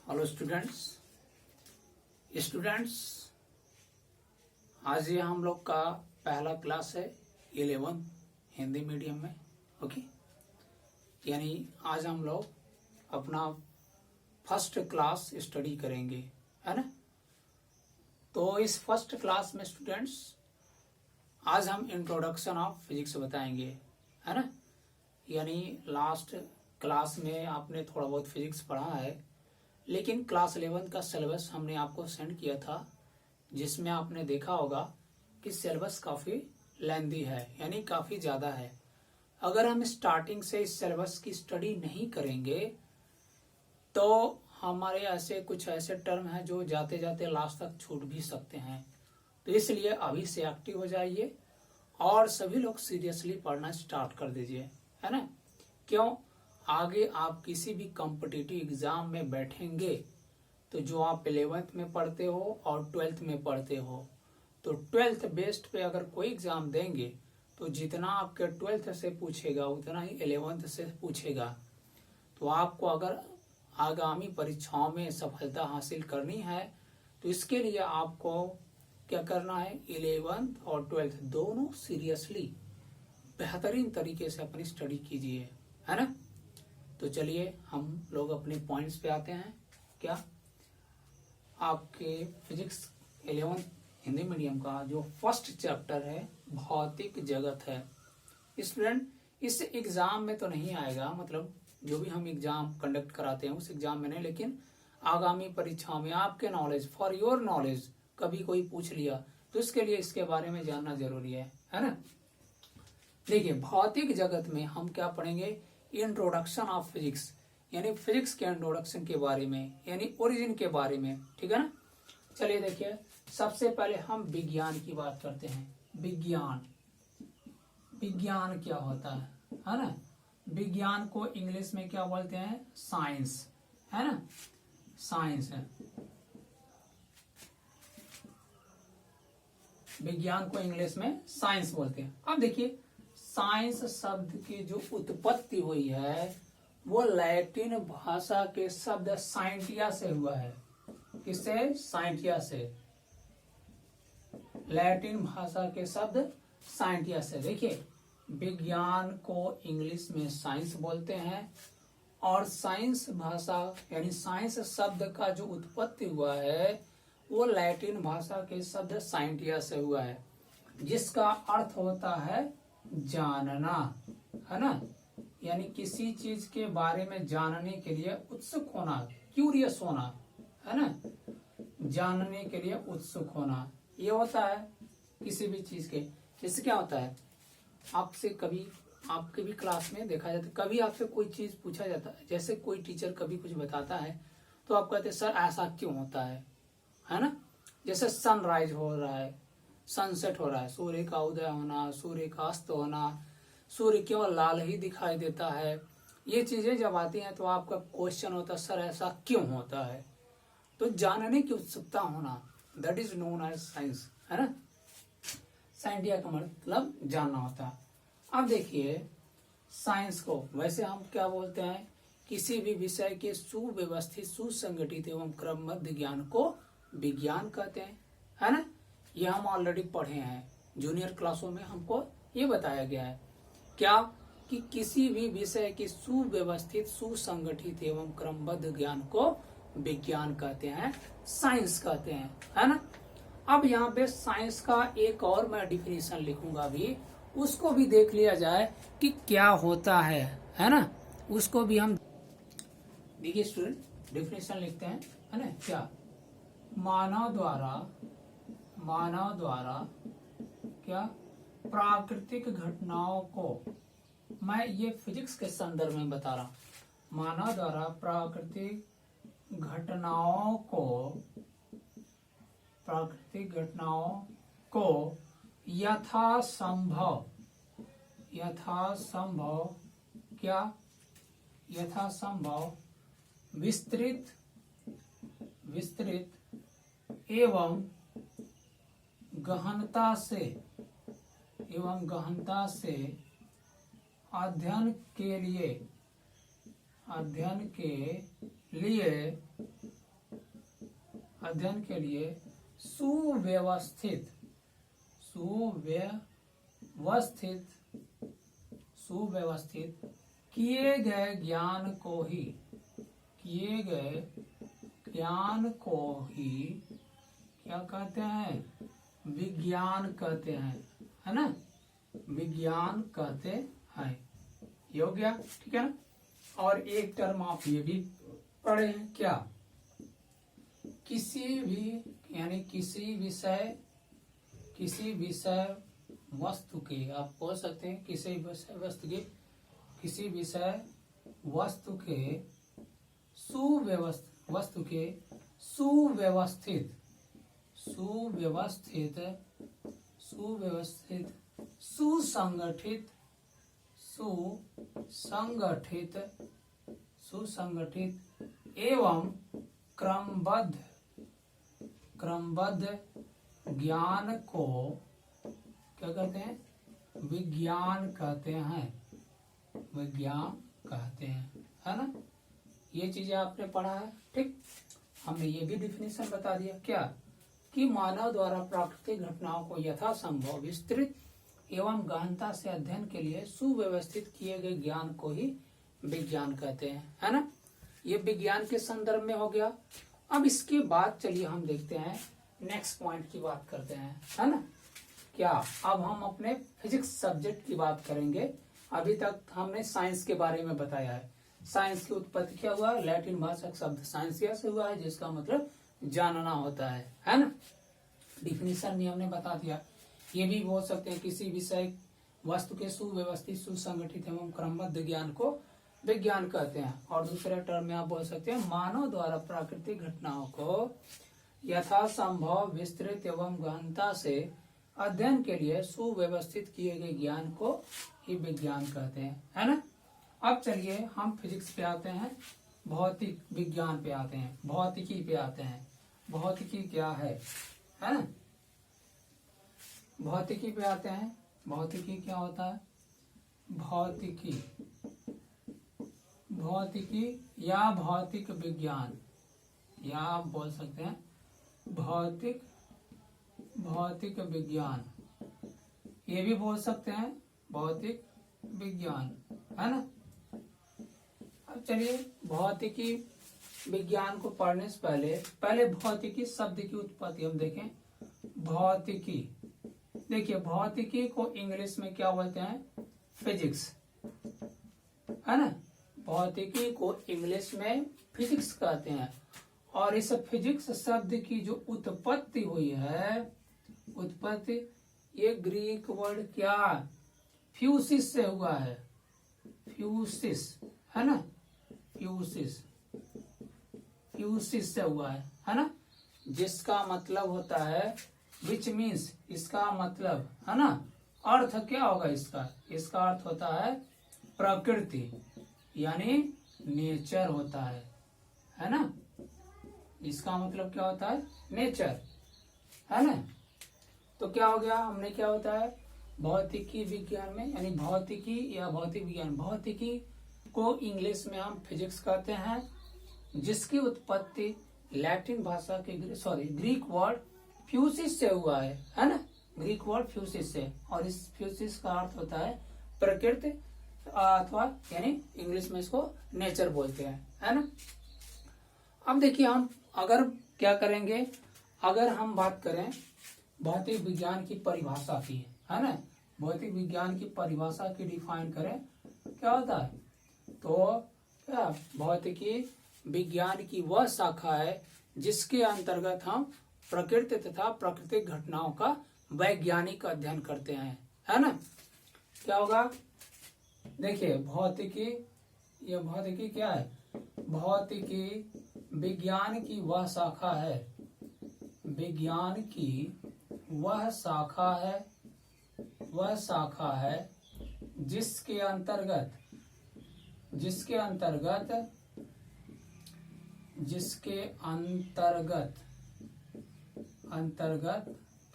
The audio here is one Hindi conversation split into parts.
हेलो स्टूडेंट्स आज ये हम लोग का पहला क्लास है 11 हिंदी मीडियम में। ओके, यानी आज हम लोग अपना फर्स्ट क्लास स्टडी करेंगे, है ना। तो इस फर्स्ट क्लास में स्टूडेंट्स आज हम इंट्रोडक्शन ऑफ फिजिक्स बताएंगे, है ना। यानी लास्ट क्लास में आपने थोड़ा बहुत फिजिक्स पढ़ा है, लेकिन क्लास 11 का सिलेबस हमने आपको सेंड किया था, जिसमें आपने देखा होगा कि सिलेबस काफी लेंथी है, यानी काफी ज्यादा है। अगर हम स्टार्टिंग से इस सिलेबस की स्टडी नहीं करेंगे तो हमारे ऐसे कुछ ऐसे टर्म हैं जो जाते जाते लास्ट तक छूट भी सकते हैं। तो इसलिए अभी से एक्टिव हो जाइए और सभी लोग सीरियसली पढ़ना स्टार्ट कर दीजिए, है ना। क्यों? आगे आप किसी भी कॉम्पिटिटिव एग्जाम में बैठेंगे तो जो आप 11th में पढ़ते हो और 12th में पढ़ते हो, तो 12th बेस्ड पे अगर कोई एग्जाम देंगे तो जितना आपके 12th से पूछेगा उतना ही 11th से पूछेगा। तो आपको अगर आगामी परीक्षाओं में सफलता हासिल करनी है तो इसके लिए आपको क्या करना है, 11th और 12th दोनों सीरियसली बेहतरीन तरीके से अपनी स्टडी कीजिए, है ना। तो चलिए हम लोग अपने पॉइंट्स पे आते हैं। क्या आपके फिजिक्स 11 हिंदी मीडियम का जो फर्स्ट चैप्टर है भौतिक जगत है। स्टूडेंट इस एग्जाम में तो नहीं आएगा, मतलब जो भी हम एग्जाम कंडक्ट कराते हैं उस एग्जाम में नहीं, लेकिन आगामी परीक्षाओं में आपके नॉलेज, फॉर योर नॉलेज, कभी कोई पूछ लिया तो इसके लिए इसके बारे में जानना जरूरी है ना। देखिए, भौतिक जगत में हम क्या पढ़ेंगे, इंट्रोडक्शन ऑफ फिजिक्स, यानी फिजिक्स के इंट्रोडक्शन के बारे में, यानी ओरिजिन के बारे में, ठीक है ना। चलिए देखिए, सबसे पहले हम विज्ञान की बात करते हैं। विज्ञान क्या होता है ना। विज्ञान को इंग्लिश में क्या बोलते हैं, साइंस, है ना। साइंस है, विज्ञान को इंग्लिश में साइंस बोलते हैं। अब देखिए, साइंस शब्द की जो उत्पत्ति हुई है वो लैटिन भाषा के शब्द साइंटिया से हुआ है। किससे? साइंटिया से। लैटिन भाषा के शब्द साइंटिया से। देखिए, विज्ञान को इंग्लिश में साइंस बोलते हैं और साइंस भाषा यानी साइंस शब्द का जो उत्पत्ति हुआ है वो लैटिन भाषा के शब्द साइंटिया से हुआ है, जिसका अर्थ होता है जानना, है ना। यानी किसी चीज के बारे में जानने के लिए उत्सुक होना, क्यूरियस होना, है ना। जानने के लिए उत्सुक होना, ये होता है किसी भी चीज के। जैसे क्या होता है, आपसे कभी आपके भी क्लास में देखा जाता है, कभी आपसे कोई चीज पूछा जाता है, जैसे कोई टीचर कभी कुछ बताता है तो आप कहते हैं सर ऐसा क्यों होता है ना। जैसे सनराइज हो रहा है, सनसेट हो रहा है, सूर्य का उदय होना, सूर्य का अस्त होना, सूर्य केवल लाल ही दिखाई देता है, ये चीजें जब आती हैं तो आपका क्वेश्चन होता है सर ऐसा क्यों होता है। तो जानने की उत्सुकता होना, that is known as science, है ना। साइंटिया का मतलब जानना होता है। अब देखिए, साइंस को वैसे हम क्या बोलते हैं, किसी भी विषय के सुव्यवस्थित, सुसंगठित एवं क्रमबद्ध ज्ञान को विज्ञान कहते हैं, है ना। ये हम ऑलरेडी पढ़े हैं, जूनियर क्लासों में हमको ये बताया गया है क्या, कि किसी भी विषय की सुव्यवस्थित, सुसंगठित एवं क्रमबद्ध ज्ञान को विज्ञान कहते हैं, साइंस कहते हैं, है ना। अब यहाँ पे साइंस का एक और मैं लिखूंगा भी, उसको भी देख लिया जाए कि क्या होता है ना। उसको भी हम देखिए स्टूडेंट, डिफिनेशन लिखते हैं, है ना। क्या, मानव द्वारा क्या प्राकृतिक घटनाओं को, मैं ये फिजिक्स के संदर्भ में बता रहा हूं, मानव द्वारा प्राकृतिक घटनाओं को यथासंभव विस्तृत एवं गहनता से अध्ययन के लिए अध्ययन के लिए सुव्यवस्थित किए गए ज्ञान को ही क्या कहते हैं? विज्ञान कहते हैं, है ना? विज्ञान कहते हैं। ये हो गया, ठीक है ना? और एक टर्म आप ये भी पढ़े हैं, क्या? किसी विषय वस्तु के, आप बोल सकते हैं किसी विषय वस्तु के सुव्यवस्थित सुसंगठित एवं क्रमबद्ध ज्ञान को क्या कहते हैं? विज्ञान कहते हैं, है ना? ये चीजें आपने पढ़ा है, ठीक? हमने ये भी डिफिनेशन बता दिया, क्या? कि मानव द्वारा प्राकृतिक घटनाओं को यथासंभव विस्तृत एवं गहनता से अध्ययन के लिए सुव्यवस्थित किए गए ज्ञान को ही विज्ञान कहते हैं, है ना? ये विज्ञान के संदर्भ में हो गया। अब इसके बाद चलिए हम देखते हैं, नेक्स्ट पॉइंट की बात करते हैं, है ना? क्या? अब हम अपने फिजिक्स सब्जेक्ट की बात करेंगे। अभी तक हमने साइंस के बारे में बताया है। साइंस की उत्पत्ति क्या हुआ? लैटिन भाषा शब्द साइंसिया से हुआ है, जिसका मतलब जानना होता है ना? डिफिनेशन भी हमने बता दिया। ये भी बोल सकते हैं किसी विषय वस्तु के सुव्यवस्थित सुसंगठित एवं क्रमबद्ध ज्ञान को विज्ञान कहते हैं। और दूसरे टर्म में आप बोल सकते हैं मानव द्वारा प्राकृतिक घटनाओं को यथासंभव विस्तृत एवं गहनता से अध्ययन के लिए सुव्यवस्थित किए गए ज्ञान को ही विज्ञान कहते हैं, है ना? अब चलिए हम फिजिक्स पे आते हैं, भौतिक विज्ञान पे आते हैं, भौतिकी पे आते हैं। भौतिकी क्या है ना? भौतिकी पे आते हैं। भौतिकी क्या होता है? भौतिकी या भौतिक विज्ञान, या आप बोल सकते हैं भौतिक विज्ञान, ये भी बोल सकते हैं भौतिक विज्ञान, है ना? अब चलिए भौतिकी विज्ञान को पढ़ने से पहले भौतिकी शब्द की उत्पत्ति हम देखें। भौतिकी, देखिए भौतिकी को इंग्लिश में क्या बोलते हैं? फिजिक्स, है ना? भौतिकी को इंग्लिश में फिजिक्स कहते हैं। और इस फिजिक्स शब्द की जो उत्पत्ति हुई है, ये ग्रीक वर्ड क्या? फ्यूसिस से हुआ है। फ्यूसिस, है ना? फ्यूसिस से हुआ है ना? जिसका मतलब होता है विच मीन्स, इसका मतलब, है ना? अर्थ क्या होगा इसका? इसका अर्थ होता है प्रकृति, यानी नेचर होता है ना? इसका मतलब क्या होता है? नेचर, है ना? तो क्या हो गया? हमने क्या होता है भौतिकी विज्ञान में, यानी भौतिकी या भौतिक विज्ञान, भौतिकी को इंग्लिश में हम फिजिक्स कहते हैं, जिसकी लैटिन भाषा के ग्रीक वर्ड फ्यूसिस से हुआ है ना? ग्रीक वर्ड फ्यूसिस से, और इस फ्यूसिस का अर्थ होता है प्रकृति, अथवा यानी इंग्लिश में इसको नेचर बोलते हैं, है ना? अब देखिए हम अगर क्या करेंगे, अगर हम बात करें भौतिक विज्ञान की परिभाषा की, है ना? भौतिक विज्ञान की परिभाषा की डिफाइन करें, क्या होता है? तो क्या भौतिकी विज्ञान की वह शाखा है जिसके अंतर्गत हम प्रकृति तथा प्राकृतिक घटनाओं का वैज्ञानिक अध्ययन करते हैं, है ना? क्या होगा? देखिए भौतिकी, यह भौतिकी क्या है? भौतिकी विज्ञान की वह शाखा है, विज्ञान की वह शाखा है जिसके अंतर्गत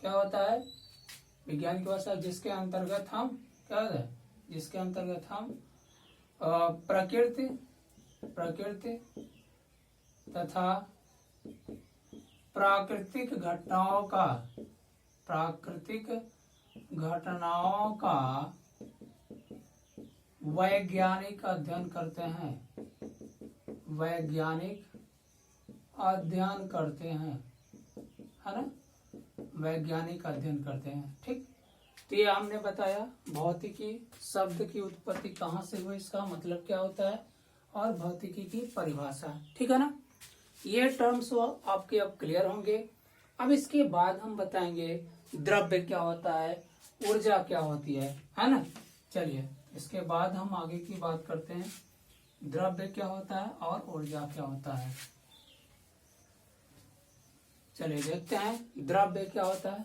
क्या होता है? विज्ञान की भाषा जिसके अंतर्गत हम क्या होता है? जिसके अंतर्गत हम प्रकृति तथा प्राकृतिक घटनाओं का वैज्ञानिक अध्ययन करते हैं, है ना, वैज्ञानिक अध्ययन करते हैं। ठीक, तो ये हमने बताया भौतिकी शब्द की उत्पत्ति कहाँ से हुई, इसका मतलब क्या होता है, और भौतिकी की परिभाषा। ठीक है ना, ये टर्म्स आपके अब क्लियर होंगे। अब इसके बाद हम बताएंगे द्रव्य क्या होता है, ऊर्जा क्या होती है ना। चलिए इसके बाद हम आगे की बात करते हैं, द्रव्य क्या होता है और ऊर्जा क्या होता है। चलिए देखते हैं द्रव्य क्या होता है।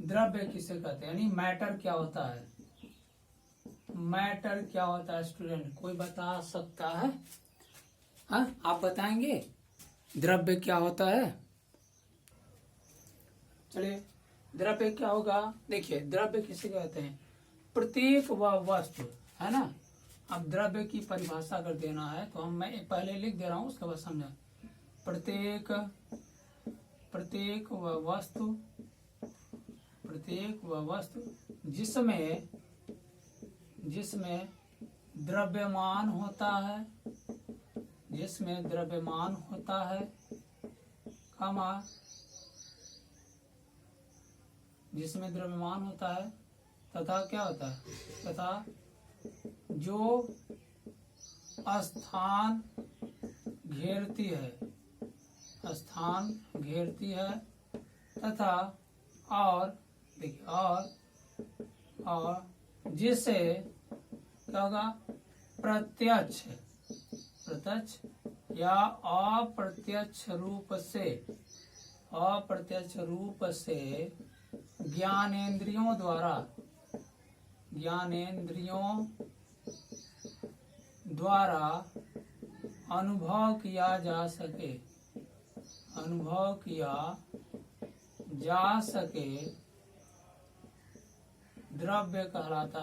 द्रव्य किसे कहते हैं, यानी मैटर क्या होता है, मैटर क्या होता है स्टूडेंट, कोई बता सकता है? हाँ, आप बताएंगे द्रव्य क्या होता है। चलिए द्रव्य क्या होगा, देखिए द्रव्य किसे कहते हैं, प्रत्येक वह वस्तु, है ना। अब द्रव्य की परिभाषा अगर देना है तो मैं पहले लिख दे रहा हूँ, उसके बाद समझा। प्रत्येक वह वस्तु जिसमें द्रव्यमान होता है, तथा क्या होता है, तथा जो स्थान घेरती है तथा और जिसे क्या होगा, प्रत्यक्ष या अप्रत्यक्ष रूप से ज्ञानेंद्रियों द्वारा अनुभव किया जा सके द्रव्य कहलाता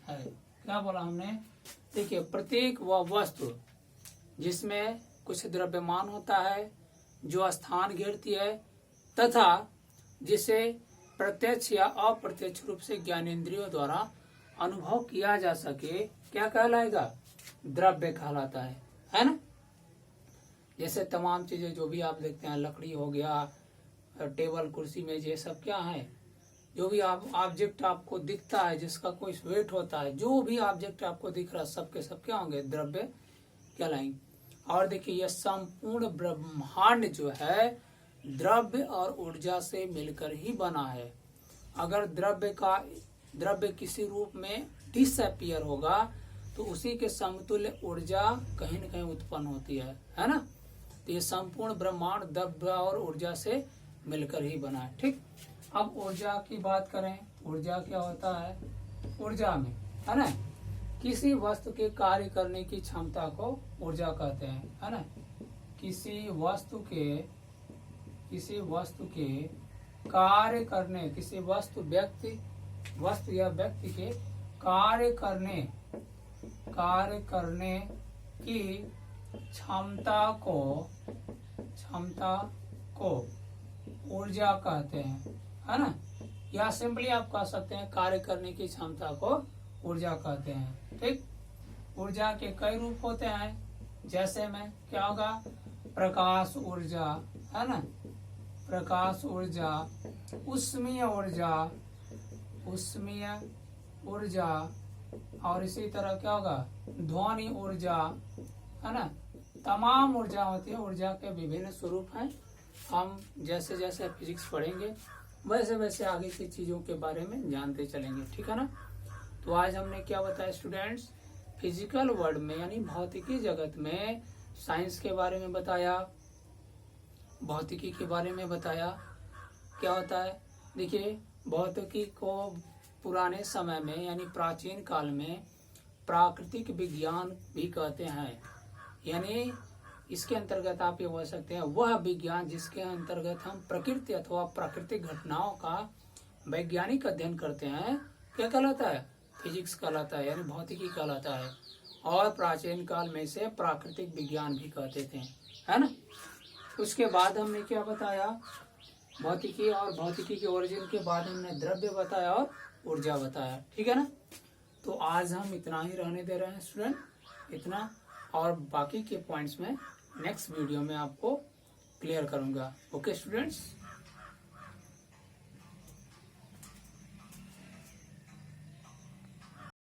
है। क्या बोला हमने, देखिए प्रत्येक वह वस्तु जिसमें कुछ द्रव्यमान होता है, जो स्थान घेरती है तथा जिसे प्रत्यक्ष या अप्रत्यक्ष रूप से ज्ञानेंद्रियों द्वारा अनुभव किया जा सके, क्या कहलाएगा, द्रव्य कहलाता है ना। जैसे तमाम चीजें जो भी आप देखते हैं, लकड़ी हो गया, टेबल कुर्सी मेज, ये सब क्या है, जो भी ऑब्जेक्ट आपको दिखता है, जिसका कोई वेट होता है, जो भी ऑब्जेक्ट आपको दिख रहा है, सबके सब क्या होंगे, द्रव्य कहलाएंगे। और देखिए यह संपूर्ण ब्रह्मांड जो है द्रव्य और ऊर्जा से मिलकर ही बना है। अगर द्रव्य किसी रूप में डिसअपीयर होगा तो उसी के समतुल्य ऊर्जा कहीं न कहीं उत्पन्न होती है ना। तो ये संपूर्ण ब्रह्मांड द्रव्य और ऊर्जा से मिलकर ही बना है। ठीक, अब ऊर्जा की बात करें, ऊर्जा क्या होता है, ऊर्जा में, है ना, किसी वस्तु के कार्य करने की क्षमता को ऊर्जा कहते हैं, है ना। किसी वस्तु के कार्य करने, किसी वस्तु या व्यक्ति के कार्य करने की क्षमता को ऊर्जा कहते हैं, है ना। या सिंपली आप कह सकते हैं कार्य करने की क्षमता को ऊर्जा कहते हैं। ठीक, ऊर्जा के कई रूप होते हैं, जैसे में क्या होगा, प्रकाश ऊर्जा, है ना, प्रकाश ऊर्जा, उष्मीय ऊर्जा, और इसी तरह क्या होगा, ध्वनि ऊर्जा, है ना। तमाम ऊर्जा होती है, ऊर्जा के विभिन्न स्वरूप हैं। हम जैसे जैसे फिजिक्स पढ़ेंगे वैसे वैसे आगे की चीजों के बारे में जानते चलेंगे, ठीक है ना। तो आज हमने क्या बताया स्टूडेंट्स, फिजिकल वर्ल्ड में यानी भौतिकी जगत में साइंस के बारे में बताया, भौतिकी के बारे में बताया। क्या होता है, देखिए भौतिकी को पुराने समय में यानी प्राचीन काल में प्राकृतिक विज्ञान भी कहते हैं। यानी इसके अंतर्गत आप ये बोल सकते हैं वह विज्ञान जिसके अंतर्गत हम प्रकृति अथवा प्राकृतिक घटनाओं का वैज्ञानिक अध्ययन करते हैं, क्या कहलाता है, फिजिक्स कहलाता है, यानी भौतिकी कहलाता है। और प्राचीन काल में इसे प्राकृतिक विज्ञान भी कहते थे, है ना। उसके बाद हमने क्या बताया, भौतिकी, और भौतिकी के ओरिजिन के बाद हमने द्रव्य बताया और ऊर्जा बताया, ठीक है ना। तो आज हम इतना ही रहने दे रहे हैं स्टूडेंट, इतना, और बाकी के पॉइंट्स में नेक्स्ट वीडियो में आपको क्लियर करूंगा। Okay students.